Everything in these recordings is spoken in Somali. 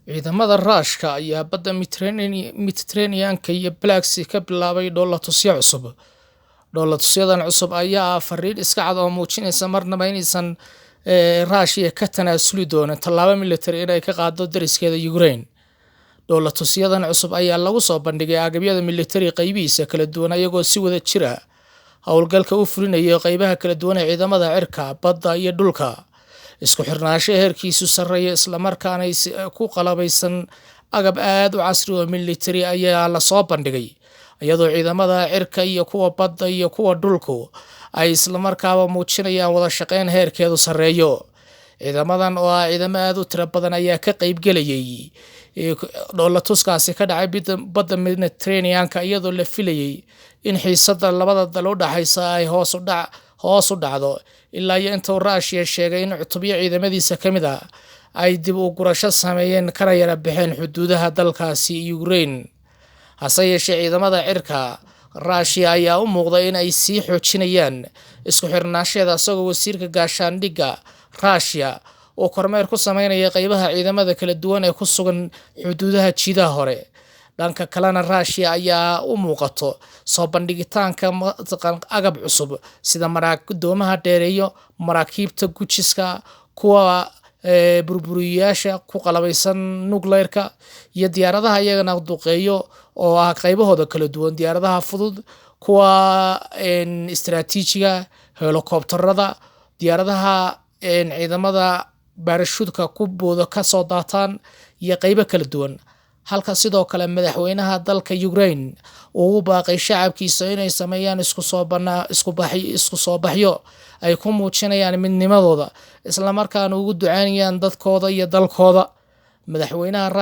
Ciidamada Ruushka ayaa badda Mediterranean-ka iyo Black Sea ka bilaabay dhoolatusyo cusub. Dhoolatusyadan cusub ayaa ah fariin iska cad oo muujinaysa marnaba inaysan Russia ka tanaasuli doonin tallaabo militari inay ka qaado dariskeeda Ukraine. Dhoolatusyadan cusub ayaa lagu soo bandhigay agabyada militari qaybihiisa kala duwan iyagoo si wada jir ah howlgalka u fulinaya qaybaha kala duwan ee ciidamada cirka, badda iyo dhulka. Isku xirnaansho heerkiisu sarreeya isla markaana ku qalabaysan agab aad u casri oo militari ayaa la soo bandhigay, iyadoo ciidamada cirka iyo kuwa badda iyo kuwa dhulku ay isla markaaba muujinayaan wada shaqayn heerkeedu sarreeyo. Ciidamadan oo ah ciidamo aad u tiro badan ayaa ka qayb galayay dhoolatuskaasi ka dhacay badda Mediterranean-ka, iyadoo la filayay in xiisadda labada dal u dhaxaysa ay hoos u dhacdo ilaa iyo inta Russia sheegay in cutubyo ciidamadiisa ka mid ah ay dib u gurasho sameeyeen kana yara baxeen xuduudaha dalkaasi Ukraine. Hase yeeshee, ciidamada cirka Russia ayaa u muuqda in ay sii xoojinayaan isku xirnaanshaheeda, isagoo wasiirka gaashaandhigga Russia oo kormeer ku sameynaya qaybaha ciidamada kala duwan ee ku sugan xuduudaha jiidaha hore. Dhanka kalena, Russia ayaa u muuqato soo bandhigitaanka agab cusub sida doomaha dheereeyo, maraakiibta gujiska, kuwa burburiyeyaasha ku qalabaysan nuclear-ka, iyo diyaaradaha iyagana duqeeyo oo ah qaybahooda kala duwan: diyaaradaha fudud, kuwa istiraatiijiga, helikobtarada, diyaaradaha ciidamada baarashuudka ku booda ka soo daataan, iyo qaybo kala duwan. Halka sidoo kale madaxweynaha dalka Ukraine uu u baaqay shacabkiisa inay sameeyaan isku soo baxyo ay ku muujinayaan midnimadooda, isla markaana ugu ducaynayaan dadkooda iyo dalkooda. Madaxweynaha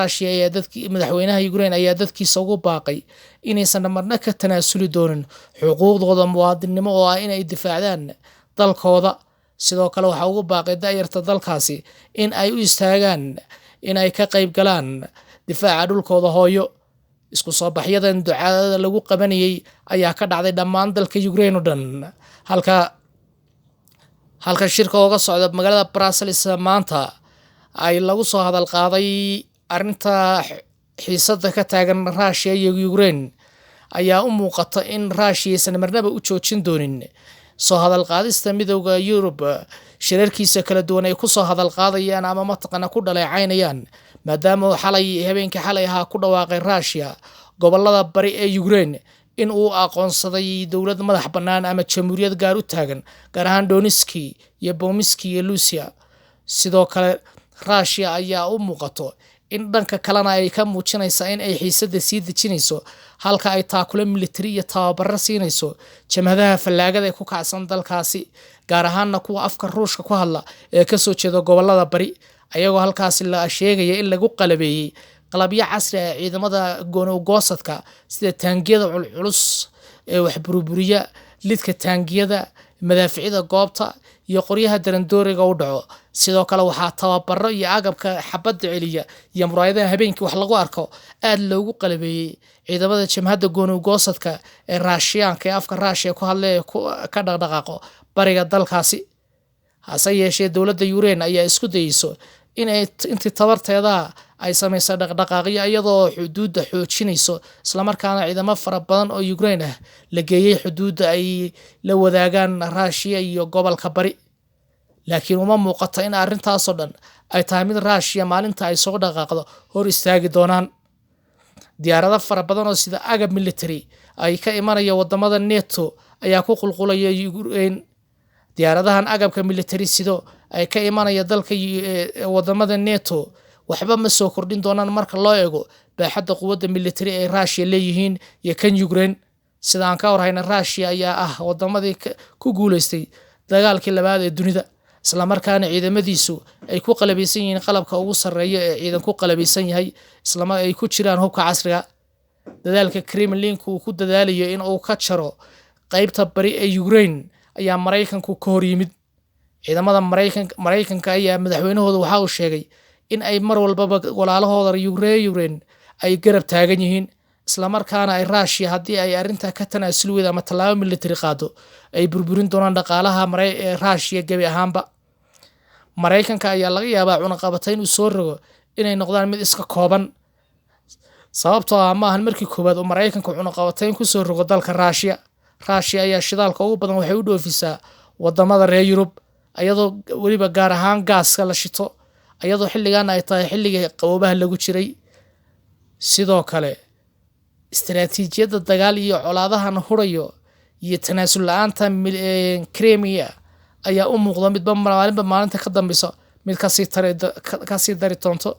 Ukraine ayaa dadkiisa ugu baaqay inaysan marna ka tanaasuli doonin xuquuqdooda muwaadinimo oo ah inay difaacdaan dalkooda. Sidoo kale waxa ugu baaqay da'yarta dalkaasi in ay u istaagaan in ay ka qayb galaan difaaca dhulkooda hooyo. Isku soo baxyadan ducada lagu qabanayay ayaa ka dhacday dhammaan dalka Ukraine oo dhan, halka shirka uga socda magaalada Brussels maanta ay lagu soo hadal qaaday arrinta xiisadda ka taagan Russia iyo Ukraine. Ayaa u muuqata in Russia aysan marnaba u joojin doonin soo hadal qaadista midowga Yurub shirarkiisa kala duwan ay ku soo hadal qaadayaan ama mataqaana ku dhaleecaynayaan, maadaama habeenkii xalay ahaa ku dhawaaqay Russia gobolada bari ee Ukraine in uu aqoonsaday dowlad madax bannaan ama jamhuuriyad gaar u taagan, gaar ahaan Donetsk iyo Luhansk iyo Luhansk. Sidoo kale, Russia ayaa u muuqato in dhanka kalena ay ka muujinaysaa in ay xiisadda sii dejinayso, halka ay taakule militari iyo tababaro siinayso jamhadaha fallaagada ee ku kacsan dalkaasi, gaar ahaanna kuwa afka Ruushka ku hadla ee ka soo jeeda gobolada bari, ayagoo halkaasi la sheegaya in lagu qalabeeyay qalabyo casri ah ciidamada goonowgoosadka sida taangiyada culculus ee wax burburiya, lidka taangiyada, madaaficida goobta, iyo qoryaha darandooriga u dhaco. Sidoo kale, waxaa tababaro iyo agabka xabadda celiya iyo muraayadaha habeenkii wax lagu arko aad loogu qalabeeyay ciidamada jamhadda goonowgoosadka ee Ruushiyaanka ee afka Russia ku hadla ee ka dhaqdhaqaaqo bariga dalkaasi. Hase yeeshee, dowladda Ukraine ayaa isku dayayso in intii tabarteeda ay samayso dhaqdhaqaaqyo iyadoo xuduudda xoojinayso, isla markaana ciidamo fara badan oo Ukraine ah la geeyay xuduudda ay la wadaagaan Russia iyo gobolka bari. Laakiin uma muuqato in arrintaasoo dhan ay tahay mid Russia maalinta ay soo dhaqaaqdo hor istaagi doonaan. Diyaarado fara badan oo sida agab militari ay ka imanaya wadamada NATO ayaa ku qulqulaya Ukraine. Diyaaradahan agabka militari sido ay ka imanaya dalka wadamada NATO waxba ma soo kordhin doonaan marka loo eego baaxadda quwadda militari ee Russia leeyihiin iyo kan Ukraine. Sida aan ka warhayna, Russia ayaa ah wadamadii ku guuleystay dagaalkii labaad ee dunida, isla markaana ciidamadiisu ay ku qalabaysan yihiin qalabka ugu sarreeya ee ciidan ku qalabaysan yahay, isla markaana ay ku jiraan hubka casriga. Dadaalka Kremlin-ku uu ku dadaalayo in uu ka jaro qaybta bari ee Ukraine ayaa Mareykanku ka hor yimid. Ciidamada Mareykanka ayaa madaxweynahooda waxa uu sheegay in ay mar walbaba walaalahooda Ukraine ay garab taagan yihiin, isla markaana ay Russia haddii ay arrinta ka tanaasuli weydo ama tallaabo militari qaado ay burburin doonaan dhaqaalaha Russia gebi ahaanba. Mareykanka ayaa laga yaabaa cunaqabatayn uu soo rogo inay noqdaan mid iska kooban sababtoo ah maahan markii koowaad oo Mareykanku cunaqabatayn ku soo rogo dalka Russia ayaa shidaalka ugu badan waxay u dhoofisaa wadamada reer Yurub ayadoo waliba gaar ahaan gaaska la shito ayadoo xilligan ay tahay xilliga qaboobaha lagu jiray sidoo kale istiraatiijiyadda dagaal iyo colaadahan hurayo iyo tanaasul la'aanta Crimea ayaa u muuqda midba maalinta ka dambeysa mid ka sii dari doonto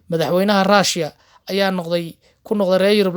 madaxweynaha Russia ayaa ku noqday reer Yurub